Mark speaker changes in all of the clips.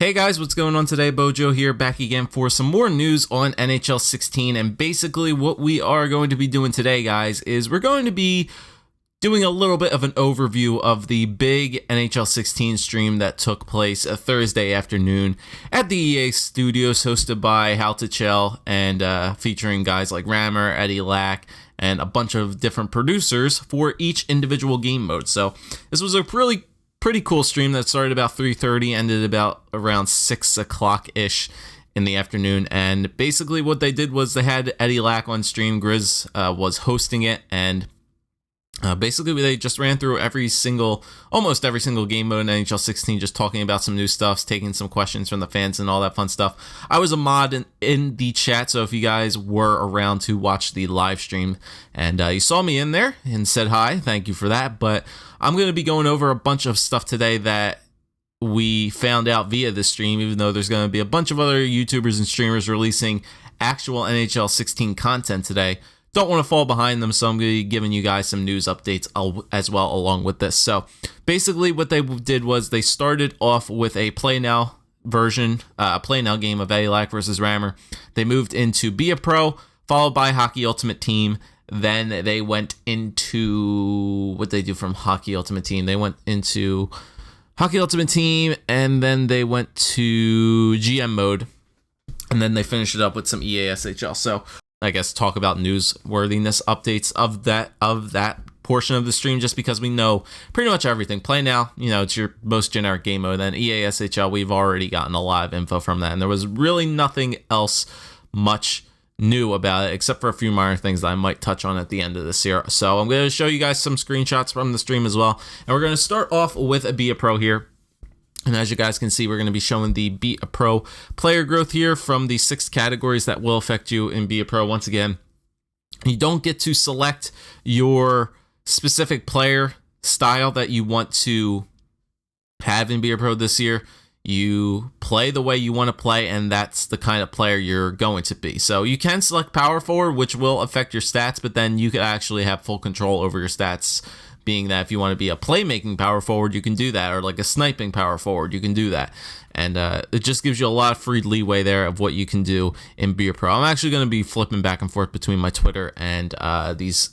Speaker 1: Hey guys, what's going on today? Bojo here, back again for some more news on NHL 16. And basically what we are going to be doing today, guys, is we're going to be doing a little bit of an overview of the big NHL 16 stream that took place a Thursday afternoon at the EA Studios, hosted by Hal Tuchel and featuring guys like Rammer, Eddie Lack, and a bunch of different producers for each individual game mode. So this was a pretty cool stream that started about 3:30, ended about around 6 o'clock ish in the afternoon. And basically what they did was they had Eddie Lack on stream. Grizz was hosting it, and basically they just ran through almost every single game mode in NHL 16, just talking about some new stuff, taking some questions from the fans and all that fun stuff. I was a mod in the chat, so if you guys were around to watch the live stream and you saw me in there and said hi, thank you for that. But I'm going to be going over a bunch of stuff today that we found out via this stream, even though there's going to be a bunch of other YouTubers and streamers releasing actual NHL 16 content today. Don't want to fall behind them, so I'm going to be giving you guys some news updates as well along with this. So basically what they did was they started off with a play now version, play now game of Eddie Lack versus Rammer. They moved into Be a Pro, followed by Hockey Ultimate Team. Then they went into what they do from Hockey Ultimate Team. They went into Hockey Ultimate Team, and then they went to GM mode, and then they finished it up with some EASHL. So I guess talk about newsworthiness updates of that portion of the stream, just because we know pretty much everything. Play now, it's your most generic game mode. Then EASHL, we've already gotten a lot of info from that, and there was really nothing else much new about it, except for a few minor things that I might touch on at the end of this year. So I'm going to show you guys some screenshots from the stream as well, and we're going to start off with a Be a Pro here. And as you guys can see, we're going to be showing the Be a Pro player growth here from the 6 categories that will affect you in Be a Pro. Once again, you don't get to select your specific player style that you want to have in Be a Pro this year. You play the way you want to play, and that's the kind of player you're going to be. So you can select power forward, which will affect your stats, but then you could actually have full control over your stats, being that if you want to be a playmaking power forward, you can do that, or like a sniping power forward, you can do that. And it just gives you a lot of free leeway there of what you can do in Be a Pro. I'm actually going to be flipping back and forth between my Twitter and these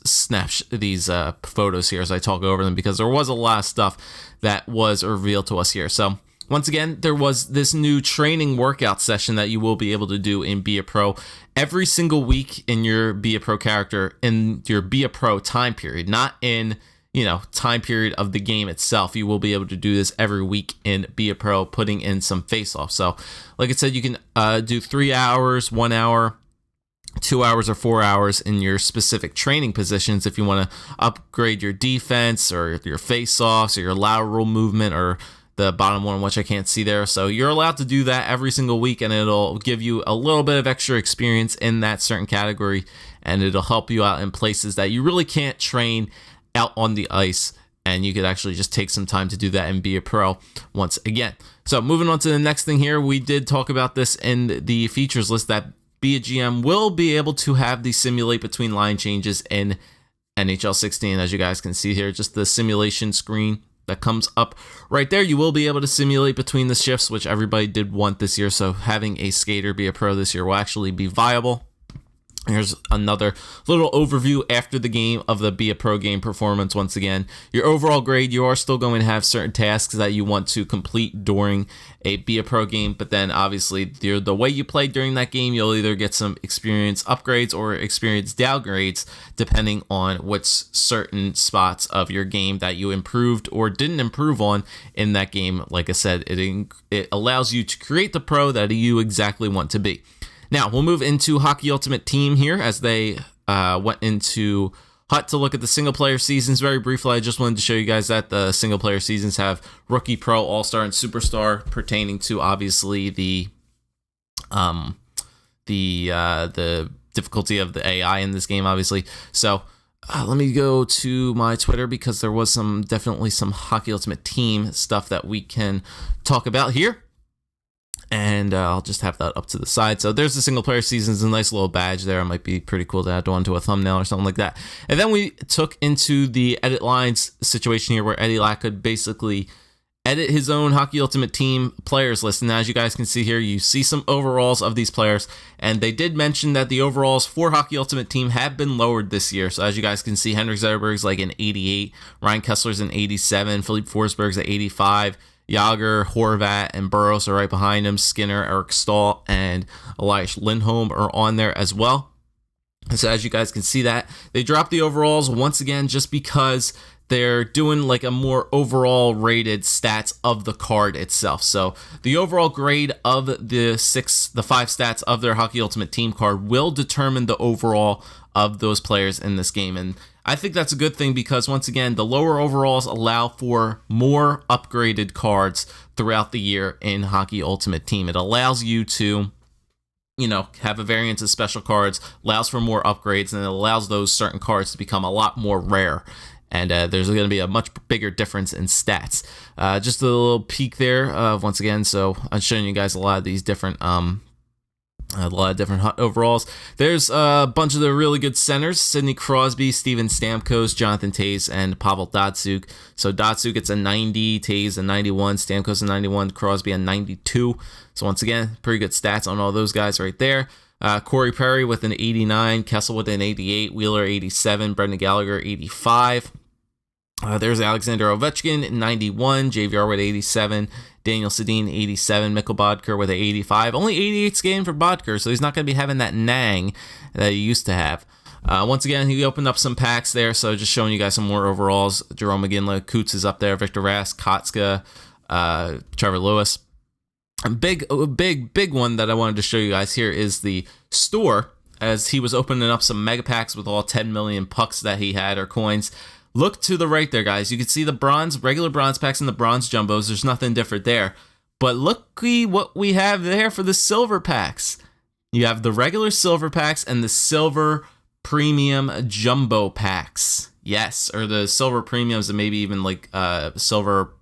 Speaker 1: photos here as I talk over them, because there was a lot of stuff that was revealed to us here. So once again, there was this new training workout session that you will be able to do in Be a Pro every single week in your Be a Pro character, in your Be a Pro time period, not in time period of the game itself. You will be able to do this every week in Be a Pro, putting in some face-offs. So like I said, you can do 3 hours, 1 hour, 2 hours, or 4 hours in your specific training positions if you want to upgrade your defense or your face-offs or your lateral movement or the bottom one, which I can't see there. So you're allowed to do that every single week, and it'll give you a little bit of extra experience in that certain category, and it'll help you out in places that you really can't train out on the ice, and you could actually just take some time to do that and Be a Pro once again. So moving on to the next thing here, we did talk about this in the features list, that Be a GM will be able to have the simulate between line changes in NHL 16. As you guys can see here, just the simulation screen that comes up right there. You will be able to simulate between the shifts, which everybody did want this year. So having a skater Be a Pro this year will actually be viable. Here's another little overview after the game of the Be a Pro game performance. Once again, your overall grade, you are still going to have certain tasks that you want to complete during a Be a Pro game, but then obviously the way you play during that game, you'll either get some experience upgrades or experience downgrades depending on which certain spots of your game that you improved or didn't improve on in that game. Like I said, it allows you to create the pro that you exactly want to be. Now, we'll move into Hockey Ultimate Team here as they went into HUT to look at the single-player seasons. Very briefly, I just wanted to show you guys that the single-player seasons have Rookie, Pro, All-Star, and Superstar, pertaining to, obviously, the difficulty of the AI in this game, obviously. So let me go to my Twitter, because there was definitely some Hockey Ultimate Team stuff that we can talk about here. And I'll just have that up to the side. So there's the single player seasons, a nice little badge there. It might be pretty cool to add onto a thumbnail or something like that. And then we took into the edit lines situation here, where Eddie Lack could basically edit his own Hockey Ultimate Team players list. And as you guys can see here, you see some overalls of these players. And they did mention that the overalls for Hockey Ultimate Team have been lowered this year. So as you guys can see, Henrik Zetterberg's like an 88, Ryan Kessler's an 87, Philippe Forsberg's at 85, Yager, Horvat, and Burroughs are right behind him. Skinner, Eric Stahl, and Elias Lindholm are on there as well. So as you guys can see that, they dropped the overalls once again just because they're doing like a more overall rated stats of the card itself. So the overall grade of the 5 stats of their Hockey Ultimate Team card will determine the overall of those players in this game. And I think that's a good thing because, once again, the lower overalls allow for more upgraded cards throughout the year in Hockey Ultimate Team. It allows you to, have a variance of special cards, allows for more upgrades, and it allows those certain cards to become a lot more rare. And there's going to be a much bigger difference in stats. Just a little peek there, once again. So I'm showing you guys a lot of these different hot overalls. There's a bunch of the really good centers: Sidney Crosby, Steven Stamkos, Jonathan Toews, and Pavel Datsyuk. So Datsyuk gets a 90, Toews a 91, Stamkos a 91, Crosby a 92. So once again, pretty good stats on all those guys right there. Corey Perry with an 89, Kessel with an 88, Wheeler 87, Brendan Gallagher 85. There's Alexander Ovechkin 91, JVR with 87, Daniel Sedin 87, Mikkel Bodker with an 85. Only 88 skating for Bodker, so he's not going to be having that nang that he used to have. Once again, he opened up some packs there, so just showing you guys some more overalls. Jerome McGinley, Coots is up there, Victor Rask, Kotska, Trevor Lewis. A big one that I wanted to show you guys here is the store, as he was opening up some mega packs with all 10 million pucks that he had, or coins. Look to the right there, guys. You can see the regular bronze packs and the bronze jumbos. There's nothing different there. But look what we have there for the silver packs. You have the regular silver packs and the silver premium jumbo packs. Yes, or the silver premiums and maybe even like silver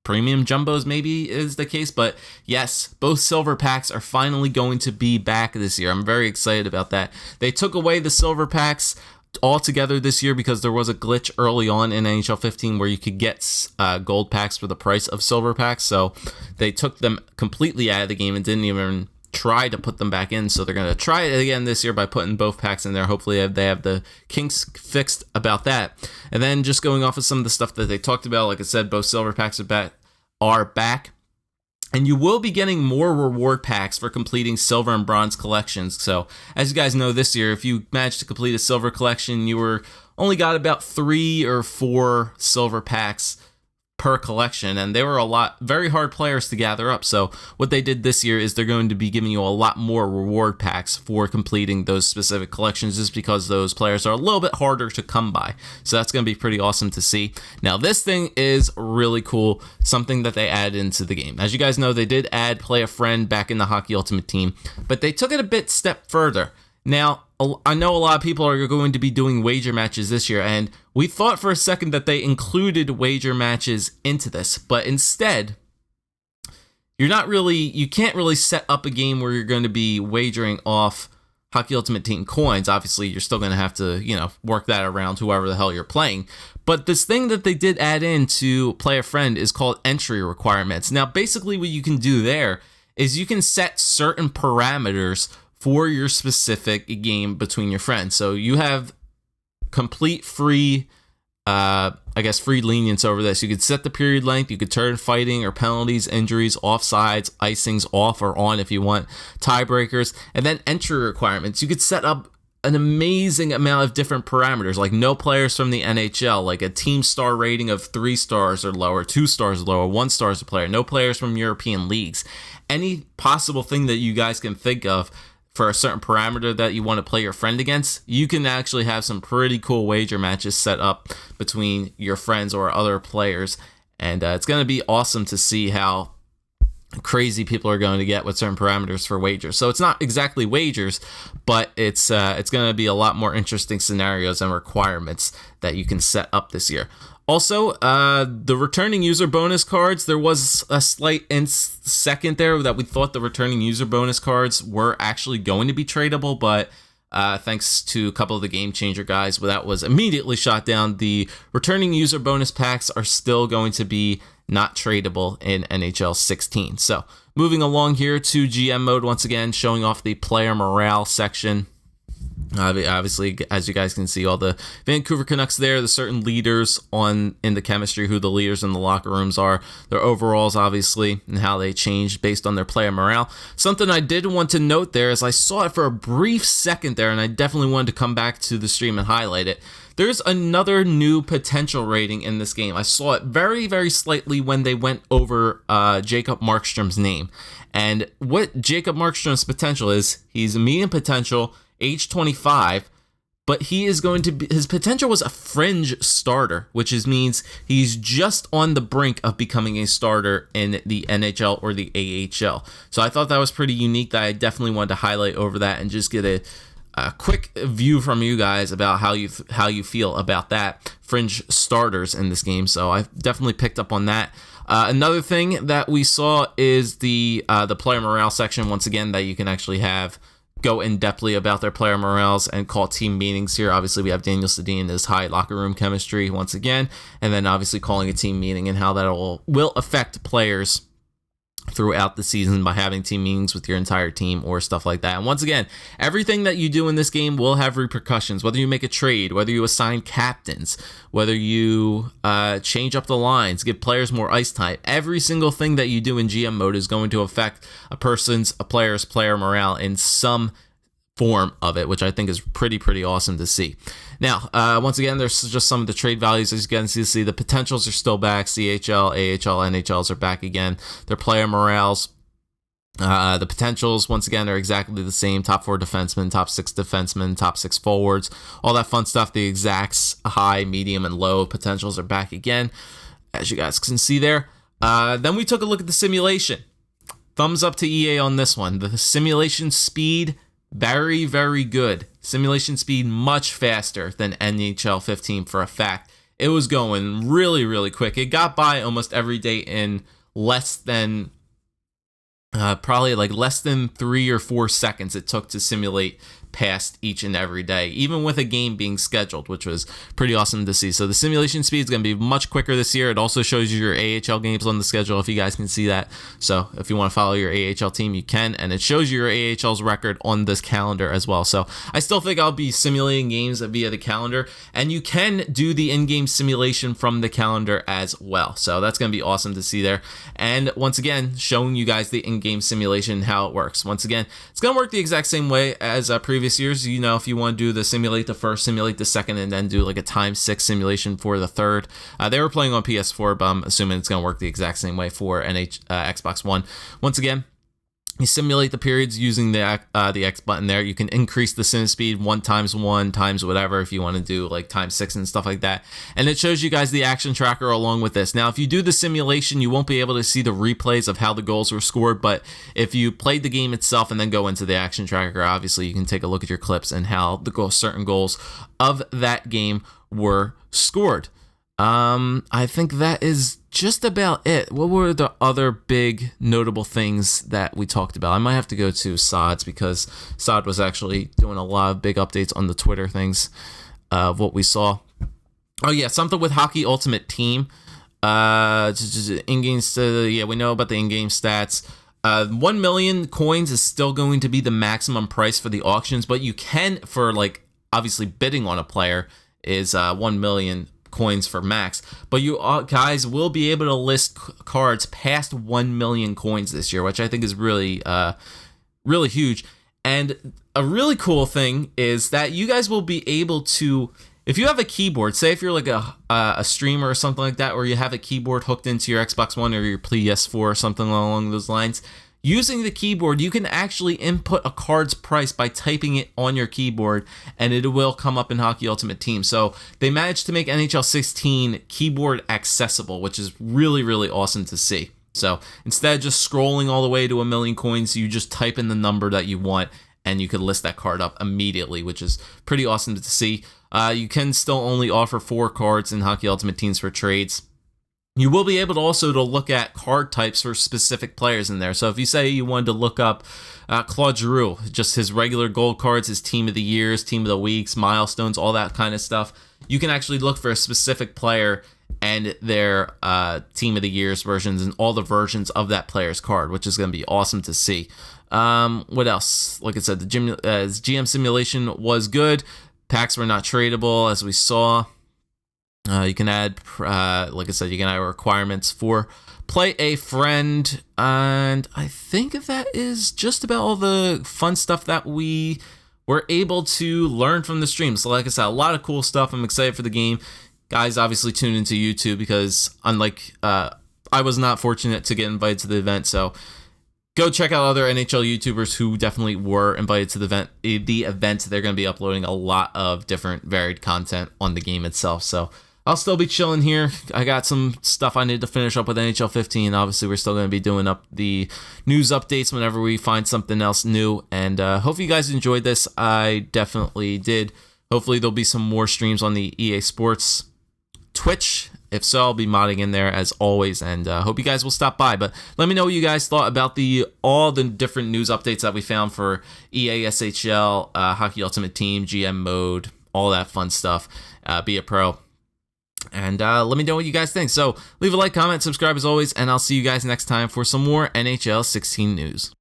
Speaker 1: premium jumbos maybe is the case. But yes, both silver packs are finally going to be back this year. I'm very excited about that. They took away the silver packs altogether this year because there was a glitch early on in NHL 15 where you could get gold packs for the price of silver packs. So they took them completely out of the game and didn't even try to put them back in. So they're going to try it again this year by putting both packs in there. Hopefully they have the kinks fixed about that. And then just going off of some of the stuff that they talked about, like I said, both silver packs are back. And you will be getting more reward packs for completing silver and bronze collections. So, as you guys know, this year, if you managed to complete a silver collection, you only got about 3 or 4 silver packs per collection, and they were very hard players to gather up. So what they did this year is they're going to be giving you a lot more reward packs for completing those specific collections, just because those players are a little bit harder to come by. So that's going to be pretty awesome to see. Now this thing is really cool, something that they added into the game. As you guys know, they did add Play a Friend back in the Hockey Ultimate Team, but they took it a step further. Now, I know a lot of people are going to be doing wager matches this year, and we thought for a second that they included wager matches into this, but instead, you can't really set up a game where you're going to be wagering off Hockey Ultimate Team coins. Obviously, you're still going to have to, work that around whoever the hell you're playing. But this thing that they did add in to Play a Friend is called entry requirements. Now, basically what you can do there is you can set certain parameters for your specific game between your friends. So you have complete free lenience over this. You could set the period length, you could turn fighting or penalties, injuries, offsides, icings off or on if you want, tiebreakers, and then entry requirements. You could set up an amazing amount of different parameters, like no players from the NHL, like a team star rating of 3 stars or lower, 2 stars or lower, 1 star as a player, no players from European leagues. Any possible thing that you guys can think of for a certain parameter that you want to play your friend against, you can actually have some pretty cool wager matches set up between your friends or other players. And it's going to be awesome to see how crazy people are going to get with certain parameters for wagers. So it's not exactly wagers, but it's going to be a lot more interesting scenarios and requirements that you can set up this year. Also, the returning user bonus cards, there was a slight second there that we thought the returning user bonus cards were actually going to be tradable, but thanks to a couple of the Game Changer guys, but that was immediately shot down. The returning user bonus packs are still going to be not tradable in NHL 16. So moving along here to GM mode, once again, showing off the player morale section. Obviously, as you guys can see, all the Vancouver Canucks there, the certain leaders in the chemistry, who the leaders in the locker rooms are, their overalls, obviously, and how they changed based on their player morale. Something I did want to note there is I saw it for a brief second there, and I definitely wanted to come back to the stream and highlight it. There's another new potential rating in this game. I saw it very, very slightly when they went over Jacob Markstrom's name. And what Jacob Markstrom's potential is, he's a medium potential, age 25, but he is going to be, his potential was a fringe starter, which means he's just on the brink of becoming a starter in the NHL or the AHL. So I thought that was pretty unique, that I definitely wanted to highlight over that and just get a quick view from you guys about how you feel about that fringe starters in this game. So I definitely picked up on that. Another thing that we saw is the player morale section, once again, that you can actually go in depthly about their player morales and call team meetings here. Obviously, we have Daniel Sedin and his high locker room chemistry once again, and then obviously calling a team meeting and how that will affect players throughout the season by having team meetings with your entire team or stuff like that. And once again, everything that you do in this game will have repercussions, whether you make a trade, whether you assign captains, whether you change up the lines, give players more ice time. Every single thing that you do in GM mode is going to affect a player's player morale in some form of it, which I think is pretty awesome to see. Now, once again, there's just some of the trade values. As you can see, the potentials are still back. CHL, AHL, NHLs are back again. Their player morales, the potentials, once again, are exactly the same. Top 4 defensemen, top 6 defensemen, top 6 forwards, all that fun stuff. The exacts, high, medium, and low potentials are back again, as you guys can see there. Then we took a look at the simulation. Thumbs up to EA on this one. The simulation speed, very good. Simulation speed much faster than NHL 15 for a fact. It was going really quick. It got by almost every day in less than probably like less than 3 or 4 seconds it took to simulate past each and every day, even with a game being scheduled, which was pretty awesome to see. So the simulation speed is going to be much quicker this year. It also shows you your AHL games on the schedule, if you guys can see that. So if you want to follow your AHL team, you can, and it shows you your AHL's record on this calendar as well. So I still think I'll be simulating games via the calendar, and you can do the in-game simulation from the calendar as well. So that's going to be awesome to see there. And once again, showing you guys the in-game simulation, how it works. Once again, it's going to work the exact same way as previous years. You know, if you want to do the simulate the first, simulate the second, and then do like a ×6 simulation for the third. They were playing on PS4, but I'm assuming it's going to work the exact same way for Xbox One. Once again, you simulate the periods using the X button there. You can increase the sim speed 1 times whatever if you want to do like ×6 and stuff like that. And it shows you guys the action tracker along with this. Now, if you do the simulation, you won't be able to see the replays of how the goals were scored. But if you played the game itself and then go into the action tracker, obviously you can take a look at your clips and how the certain goals of that game were scored. I think that is just about it. What were the other big notable things that we talked about? I might have to go to Sod's, because Sod was actually doing a lot of big updates on the Twitter things of what we saw. Oh yeah, something with Hockey Ultimate Team. In-game, yeah, we know about the in-game stats. 1 million coins is still going to be the maximum price for the auctions, but you can, for like obviously bidding on a player, is 1 million coins for max, but you guys will be able to list cards past 1 million coins this year, which I think is really huge. And a really cool thing is that you guys will be able to, if you have a keyboard, say if you're like a streamer or something like that, or you have a keyboard hooked into your Xbox One or your PS4 or something along those lines, using the keyboard, you can actually input a card's price by typing it on your keyboard, and it will come up in Hockey Ultimate Team. So they managed to make NHL 16 keyboard accessible, which is really awesome to see. So instead of just scrolling all the way to 1 million coins, you just type in the number that you want, and you can list that card up immediately, which is pretty awesome to see. You can still only offer 4 cards in Hockey Ultimate Teams for trades. You will be able to also to look at card types for specific players in there. So if you say you wanted to look up Claude Giroux, just his regular gold cards, his team of the years, team of the weeks, milestones, all that kind of stuff, you can actually look for a specific player and their team of the years versions and all the versions of that player's card, which is going to be awesome to see. What else? Like I said, the GM simulation was good. Packs were not tradable, as we saw. You can add, like I said, you can add requirements for play a friend, and I think that is just about all the fun stuff that we were able to learn from the stream. So like I said, a lot of cool stuff. I'm excited for the game. Guys, obviously tune into YouTube because unlike, I was not fortunate to get invited to the event, so go check out other NHL YouTubers who definitely were invited to the event. They're going to be uploading a lot of different varied content on the game itself, so I'll still be chilling here. I got some stuff I need to finish up with NHL 15. Obviously, we're still going to be doing up the news updates whenever we find something else new. And hopefully you guys enjoyed this. I definitely did. Hopefully there'll be some more streams on the EA Sports Twitch. If so, I'll be modding in there as always. And hope you guys will stop by. But let me know what you guys thought about all the different news updates that we found for EA, SHL, Hockey Ultimate Team, GM Mode, all that fun stuff. Be a pro. And let me know what you guys think. So leave a like, comment, subscribe as always, and I'll see you guys next time for some more NHL 16 news.